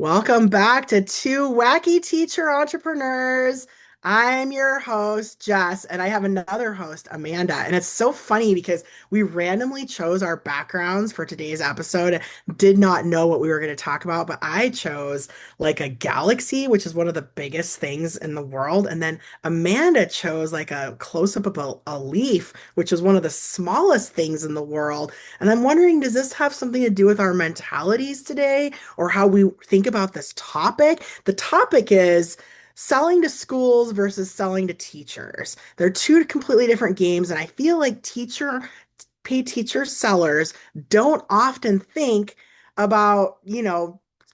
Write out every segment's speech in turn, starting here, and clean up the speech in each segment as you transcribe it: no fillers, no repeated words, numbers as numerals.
Welcome back to Two Wacky Teacher Entrepreneurs. I'm your host, Jess, and I have another host, Amanda. And it's so funny because we randomly chose our backgrounds for today's episode, did not know what we were going to talk about, but I chose like a galaxy, which is one of the biggest things in the world. And then Amanda chose like a close-up of a leaf, which is one of the smallest things in the world. And I'm wondering, does this have something to do with our mentalities today? Or how we think about this topic. The topic is selling to schools versus selling to teachers. They're two completely different games, and I feel like teacher sellers don't often think about,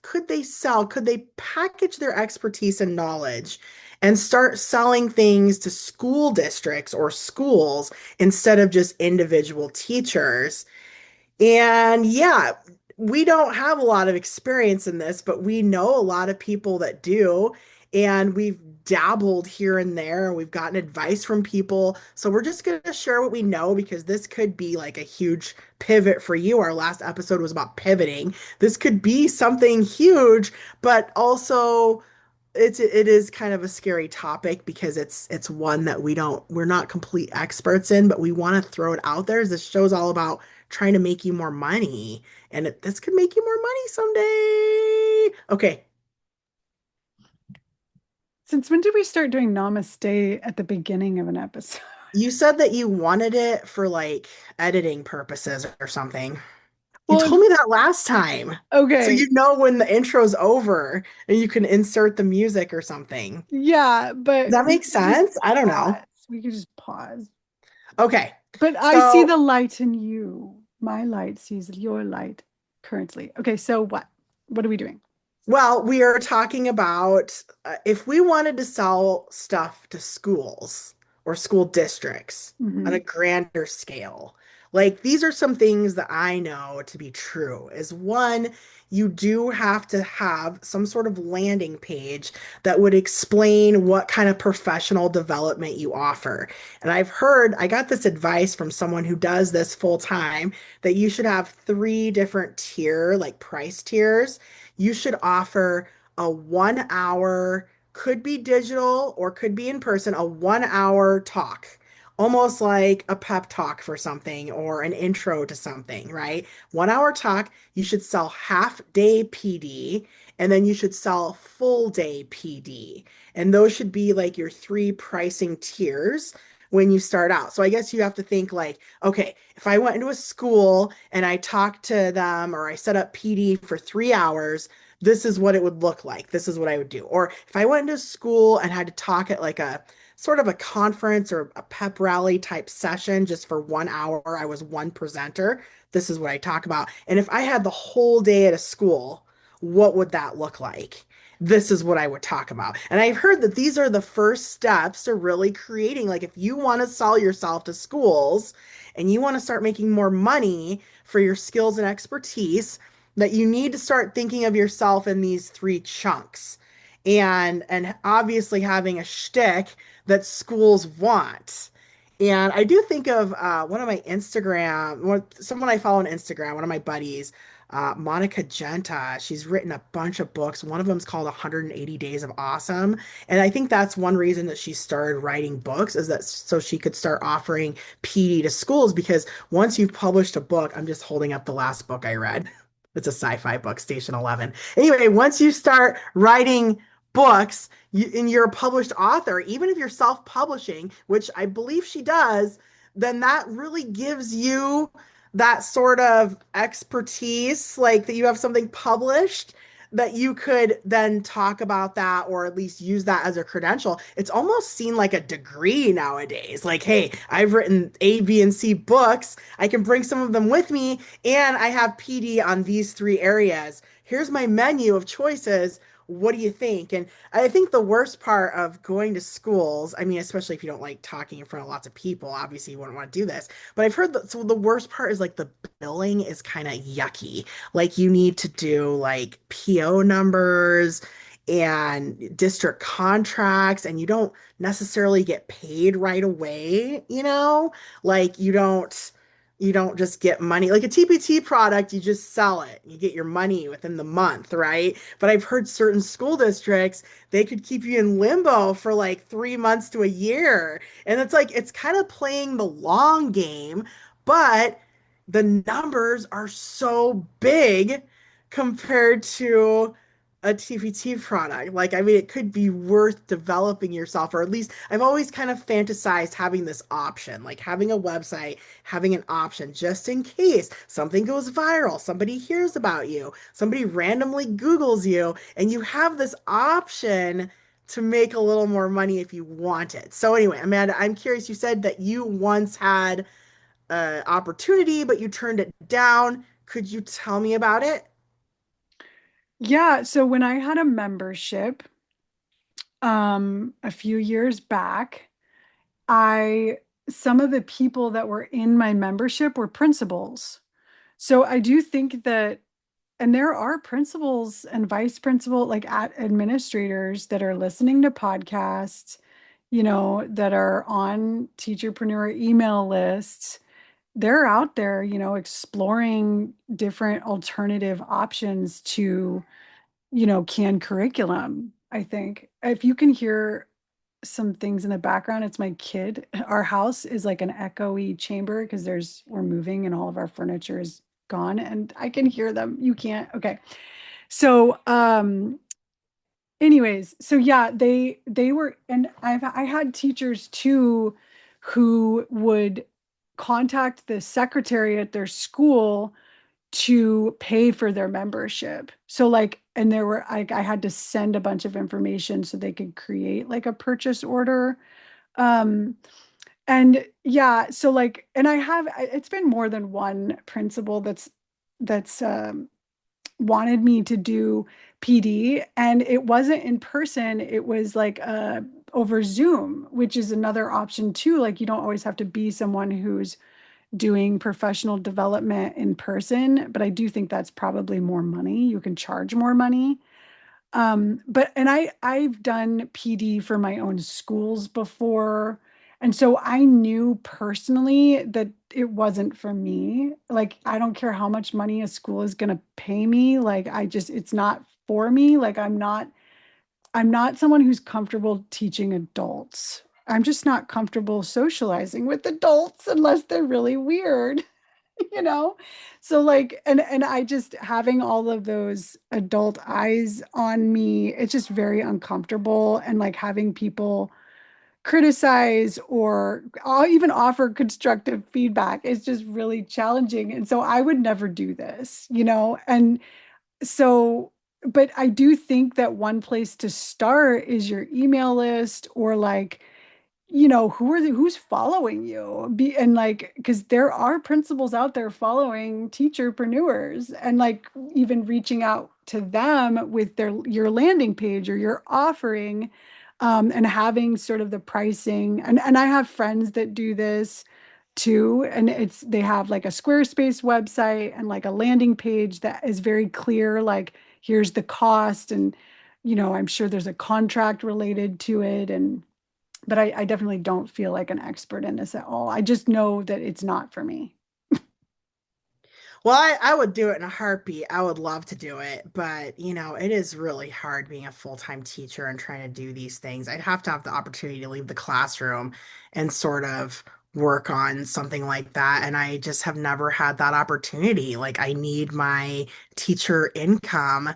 could they package their expertise and knowledge and start selling things to school districts or schools instead of just individual teachers? And yeah, we don't have a lot of experience in this, but we know a lot of people that do. And we've dabbled here and there, and we've gotten advice from people. So we're just going to share what we know because this could be like a huge pivot for you. Our last episode was about pivoting. This could be something huge, but also it is kind of a scary topic because it's one that we're not complete experts in, but we want to throw it out there. This show's all about trying to make you more money, and this could make you more money someday. Okay, Since when did we start doing namaste at the beginning of an episode? you said that you wanted it for like editing purposes or something. You Well, told me that last time. So okay. you know when the intro's over and you can insert the music or something. Yeah, Does but that we make could just sense? I don't know. pause. We could just pause. Okay. But I see So the light in you. My light sees your light currently. Okay, so what? What are we doing? well, we are talking about if we wanted to sell stuff to schools or school districts on Hmm. a grander scale. Like these are some things that I know to be true. Is one, you do have to have some sort of landing page that would explain what kind of professional development you offer. And I got this advice from someone who does this full time that you should have three different like price tiers. You should offer a 1 hour, could be digital or could be in person, a 1 hour talk, almost like a pep talk for something or an intro to something, right? 1 hour talk, you should sell half day PD and then you should sell full day PD. And those should be like your three pricing tiers when you start out. So I guess you have to think like, okay, if I went into a school and I talked to them or I set up PD for 3 hours, this is what it would look like. This is what I would do. Or if I went into school and had to talk at like a sort of a conference or a pep rally type session just for 1 hour, I was one presenter. This is what I talk about. And if I had the whole day at a school, what would that look like? This is what I would talk about. And I've heard that these are the first steps to really creating, like, if you want to sell yourself to schools and you want to start making more money for your skills and expertise, that you need to start thinking of yourself in these three chunks. And obviously having a shtick that schools want. And I do think of one of my someone I follow on Instagram, one of my buddies, Monica Genta. She's written a bunch of books. One of them is called 180 Days of Awesome. And I think that's one reason that she started writing books is that so she could start offering PD to schools because once you've published a book, I'm just holding up the last book I read. It's a sci-fi book, Station 11. Anyway, once you start writing books and you're a published author, even if you're self-publishing, which I believe she does, then that really gives you that sort of expertise, like that you have something published that you could then talk about that or at least use that as a credential. It's almost seen like a degree nowadays. Like, hey, I've written A, B, and C books. I can bring some of them with me, and I have PD on these three areas. Here's my menu of choices. What do you think? And I think the worst part of going to schools, I mean, especially if you don't like talking in front of lots of people, obviously you wouldn't want to do this. But I've heard that so the worst part is like the billing is kind of yucky. Like you need to do like PO numbers and district contracts, and you don't necessarily get paid right away, you know? Like you don't. You don't just get money. Like a TPT product, you just sell it. You get your money within the month, right? But I've heard certain school districts, they could keep you in limbo for like 3 months to a year. And it's like, it's kind of playing the long game, but the numbers are so big compared to a TPT product. Like, I mean, it could be worth developing yourself, or at least I've always kind of fantasized having this option, like having a website, having an option just in case something goes viral, somebody hears about you, somebody randomly Googles you, and you have this option to make a little more money if you want it. So anyway, Amanda, I'm curious. You said that you once had an opportunity, but you turned it down. Could you tell me about it? Yeah, so when I had a membership a few years back, I some of the people that were in my membership were principals. So I do think that, and there are principals and vice principal, like at administrators that are listening to podcasts, that are on teacherpreneur email lists. They're out there, exploring different alternative options to, canned curriculum. I think if you can hear some things in the background, it's my kid. Our house is like an echoey chamber because we're moving and all of our furniture is gone and I can hear them. You can't. Okay. So, anyways, so yeah, they were, and I had teachers too who would contact the secretary at their school to pay for their membership. So like, and there were I had to send a bunch of information so they could create like a purchase order. Um, and yeah, so like, and it's been more than one principal that's wanted me to do PD, and it wasn't in person. It was like over Zoom, which is another option too. Like you don't always have to be someone who's doing professional development in person, but I do think that's probably more money. You can charge more money. But and I've done PD for my own schools before. And so I knew personally that it wasn't for me. Like I don't care how much money a school is going to pay me. Like it's not for me. Like I'm not someone who's comfortable teaching adults. I'm just not comfortable socializing with adults unless they're really weird. you know so like, and I just having all of those adult eyes on me, it's just very uncomfortable, and like having people criticize or even offer constructive feedback is just really challenging, and so I would never do this, and so, but I do think that one place to start is your email list, or like, who's following you, and like, because there are principals out there following teacherpreneurs, and like even reaching out to them with your landing page or your offering, and having sort of the pricing, and I have friends that do this too, and they have like a Squarespace website and like a landing page that is very clear, like here's the cost, and I'm sure there's a contract related to it, and but I definitely don't feel like an expert in this at all. I just know that it's not for me. Well, I would do it in a heartbeat. I would love to do it, but it is really hard being a full-time teacher and trying to do these things. I'd have to have the opportunity to leave the classroom and sort of work on something like that. And I just have never had that opportunity. Like, I need my teacher income,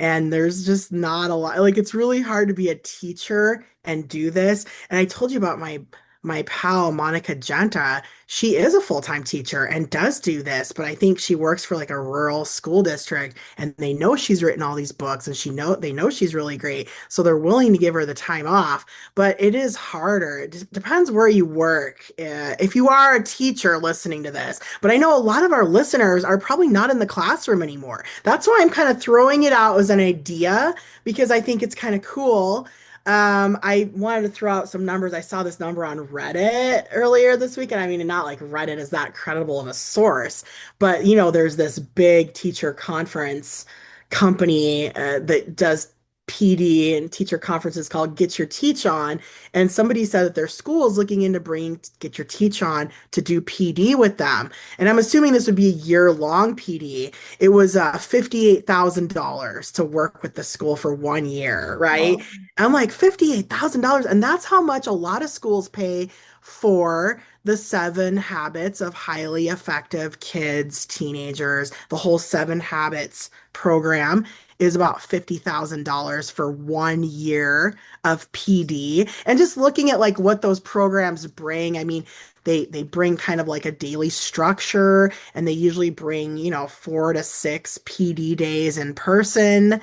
and there's just not a lot. Like, it's really hard to be a teacher and do this. And I told you about my pal Monica Genta. She is a full-time teacher and does do this, but I think she works for like a rural school district, and they know she's written all these books, and they know she's really great. So they're willing to give her the time off, but it is harder. It just depends where you work. If you are a teacher listening to this, but I know a lot of our listeners are probably not in the classroom anymore. That's why I'm kind of throwing it out as an idea, because I think it's kind of cool. I wanted to throw out some numbers. I saw this number on Reddit earlier this week, and I mean, not like Reddit is that credible of a source, but there's this big teacher conference company that does PD and teacher conferences called Get Your Teach On. And somebody said that their school is looking into bringing Get Your Teach On to do PD with them. And I'm assuming this would be a year-long PD. It was $58,000 to work with the school for 1 year, right? Wow. I'm like, $58,000. And that's how much a lot of schools pay for the 7 habits of highly effective kids, teenagers, the whole 7 habits program is about $50,000 for 1 year of PD. And just looking at like what those programs bring, I mean, they bring kind of like a daily structure and they usually bring, 4 to 6 PD days in person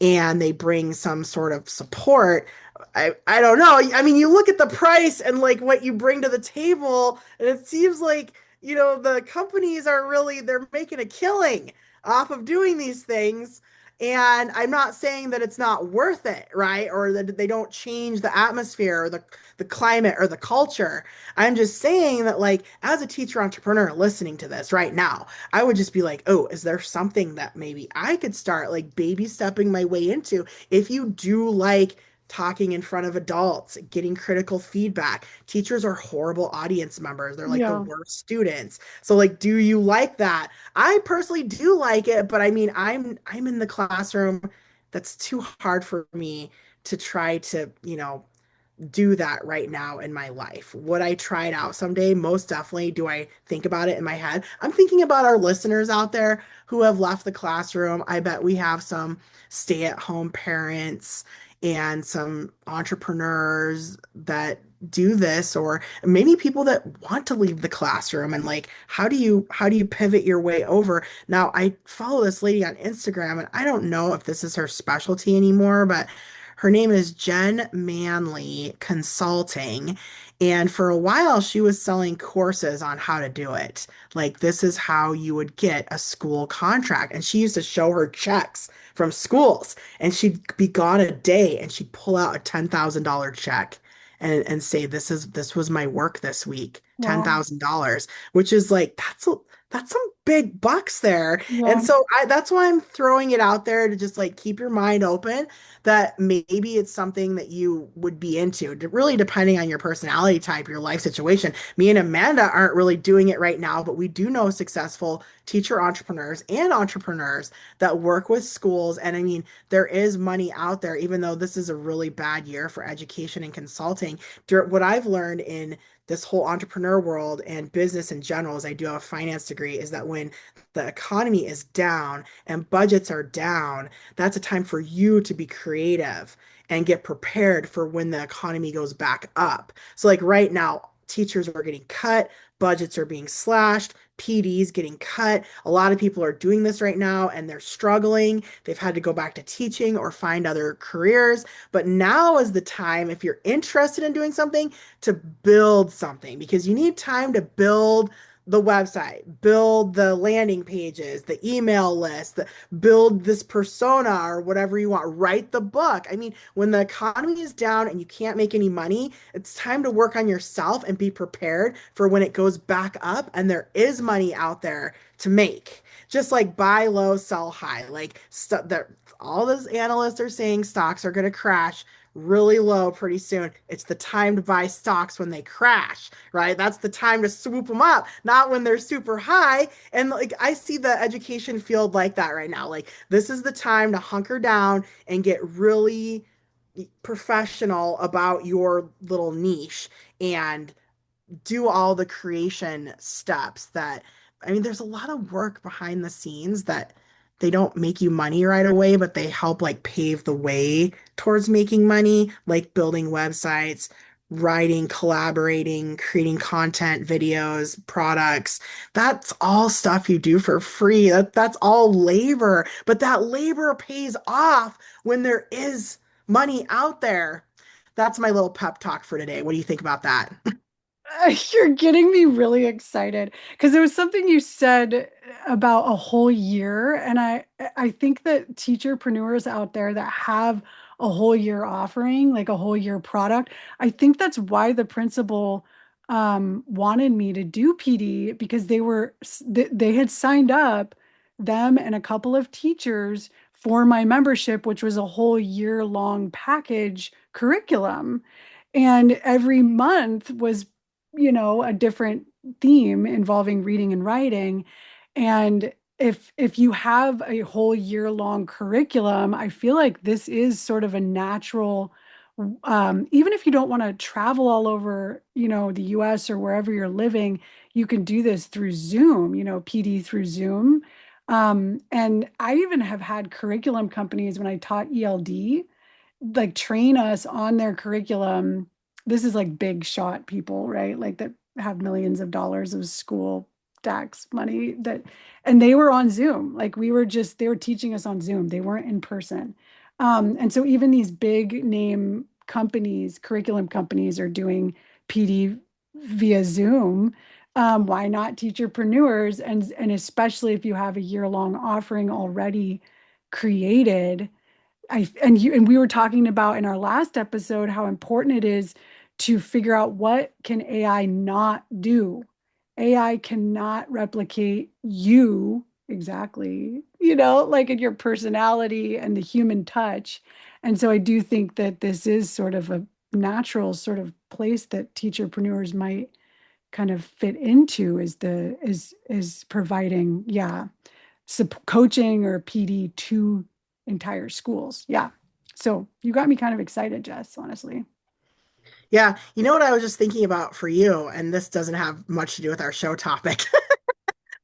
and they bring some sort of support. I don't know. I mean, you look at the price and like what you bring to the table, and it seems like, the companies are really they're making a killing off of doing these things. And I'm not saying that it's not worth it, right? Or that they don't change the atmosphere or the climate or the culture. I'm just saying that like as a teacher entrepreneur listening to this right now, I would just be like, oh, is there something that maybe I could start like baby stepping my way into? If you do like talking in front of adults, getting critical feedback, teachers are horrible audience members. They're like the Yeah. worst students. So like, do you like that? I personally do like it, but I mean, I'm in the classroom. That's too hard for me to try to, do that right now in my life. Would I try it out someday? Most definitely. Do I think about it in my head? I'm thinking about our listeners out there who have left the classroom. I bet we have some stay-at-home parents and some entrepreneurs that do this or maybe people that want to leave the classroom and like how do you pivot your way over. Now I follow this lady on Instagram and I don't know if this is her specialty anymore, but her name is Jen Manley Consulting. And for a while, she was selling courses on how to do it. Like, this is how you would get a school contract. And she used to show her checks from schools. And she'd be gone a day and she'd pull out a $10,000 check and say, this was my work this week, Wow. $10,000, which is like, that's some big bucks there. And Yeah. so that's why I'm throwing it out there to just like keep your mind open that maybe it's something that you would be into, really depending on your personality type, your life situation. Me and Amanda aren't really doing it right now, but we do know successful teacher entrepreneurs and entrepreneurs that work with schools. And I mean, there is money out there, even though this is a really bad year for education and consulting. What I've learned in this whole entrepreneur world and business in general, as I do have a finance degree, is that when the economy is down and budgets are down, that's a time for you to be creative and get prepared for when the economy goes back up. So, like right now, teachers are getting cut, budgets are being slashed, PDs getting cut. A lot of people are doing this right now and they're struggling. They've had to go back to teaching or find other careers. But now is the time, if you're interested in doing something, to build something because you need time to build the website, build the landing pages, the email list, build this persona or whatever you want, write the book. I mean, when the economy is down and you can't make any money, it's time to work on yourself and be prepared for when it goes back up and there is money out there to make. Just like buy low, sell high. Like all those analysts are saying stocks are going to crash really low pretty soon. It's the time to buy stocks when they crash, right? That's the time to swoop them up, not when they're super high. And like I see the education field like that right now. Like this is the time to hunker down and get really professional about your little niche and do all the creation steps that I mean there's a lot of work behind the scenes that they don't make you money right away but they help like pave the way towards making money like building websites, writing, collaborating, creating content, videos, products. That's all stuff you do for free. That's all labor, but that labor pays off when there is money out there. That's my little pep talk for today. What do you think about that? You're getting me really excited because there was something you said about a whole year, and I think that teacherpreneurs out there that have a whole year offering, like a whole year product, I think that's why the principal wanted me to do PD because they had signed up them and a couple of teachers for my membership, which was a whole year long package curriculum. And every month was, a different theme involving reading and writing. And if you have a whole year long curriculum, I feel like this is sort of a natural, even if you don't want to travel all over, the US or wherever you're living, you can do this through Zoom, PD through Zoom. And I even have had curriculum companies when I taught ELD, like train us on their curriculum. This is like big shot people, right? Like that have millions of dollars of school tax money and they were on Zoom. Like they were teaching us on Zoom. They weren't in person. And so even these big name companies, curriculum companies are doing PD via Zoom. Why not teacherpreneurs? And especially if you have a year-long offering already created, and we were talking about in our last episode how important it is to figure out what can AI not do. AI cannot replicate you exactly, like in your personality and the human touch. And so I do think that this is sort of a natural sort of place that teacherpreneurs might kind of fit into is providing, yeah, coaching or PD to entire schools. Yeah. So you got me kind of excited, Jess, honestly. Yeah, you know what I was just thinking about for you, and this doesn't have much to do with our show topic,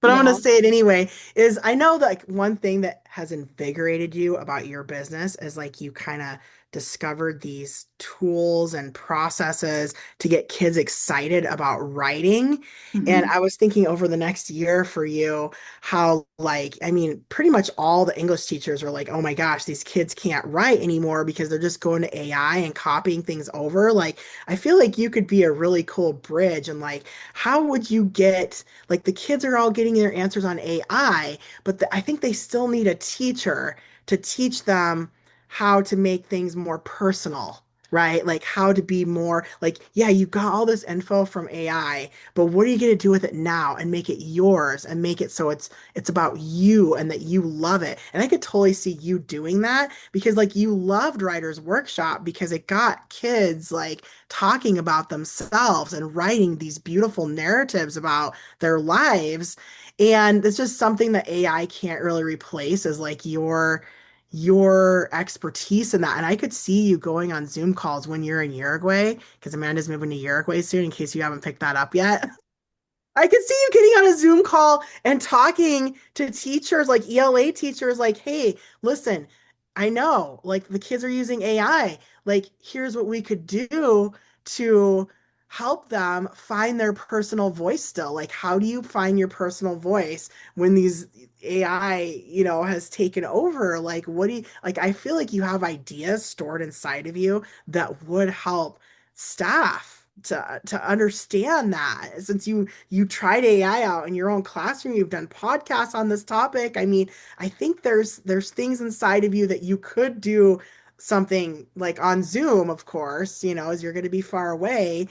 but I'm going Yeah. to say it anyway, is I know that like one thing that has invigorated you about your business is like you kind of discovered these tools and processes to get kids excited about writing. And Mhm. I was thinking over the next year for you, how like, I mean, pretty much all the English teachers are like, oh my gosh, these kids can't write anymore because they're just going to AI and copying things over. Like, I feel like you could be a really cool bridge. And like, how would you get like the kids are all getting their answers on AI, but I think they still need a teacher to teach them how to make things more personal, right? Like how to be more like, yeah, you got all this info from AI, but what are you going to do with it now and make it yours and make it so it's about you and that you love it. And I could totally see you doing that because like you loved Writer's Workshop because it got kids like talking about themselves and writing these beautiful narratives about their lives. And it's just something that AI can't really replace is like your expertise in that. And I could see you going on Zoom calls when you're in Uruguay, because Amanda's moving to Uruguay soon, in case you haven't picked that up yet. I could see you getting on a Zoom call and talking to teachers, like ELA teachers, like, hey, listen, I know, like the kids are using AI. Like, here's what we could do to help them find their personal voice still. Like, how do you find your personal voice when these AI, has taken over? Like, what do you like? I feel like you have ideas stored inside of you that would help staff to understand that since you tried AI out in your own classroom, you've done podcasts on this topic. I mean, I think there's things inside of you that you could do something like on Zoom, of course, as you're going to be far away,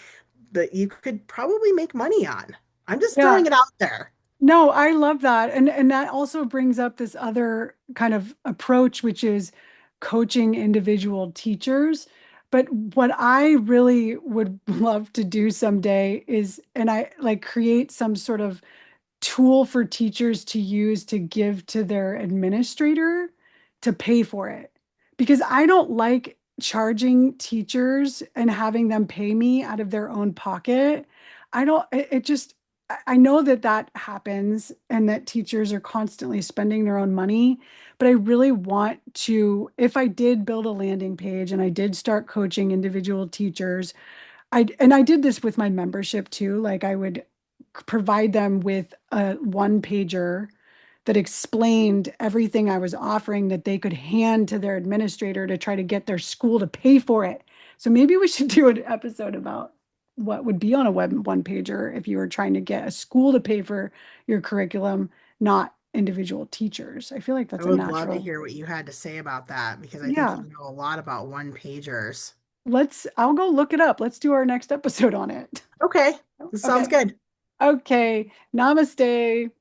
but you could probably make money on. I'm just Yeah. throwing it out there. No, I love that. And that also brings up this other kind of approach, which is coaching individual teachers. But what I really would love to do someday is, and I like create some sort of tool for teachers to use to give to their administrator to pay for it. Because I don't like charging teachers and having them pay me out of their own pocket. I don't, it just, I know that that happens and that teachers are constantly spending their own money, but I really want to, if I did build a landing page and I did start coaching individual teachers, I did this with my membership too. Like I would provide them with a one pager that explained everything I was offering that they could hand to their administrator to try to get their school to pay for it. So maybe we should do an episode about what would be on a web one pager if you were trying to get a school to pay for your curriculum, not individual teachers. I feel like I that's a would love to natural. hear what you had to say about that because I think you Yeah. know a lot about one pagers. I'll go look it up. Let's do our next episode on it. Okay, this sounds Okay. good. Okay. Namaste.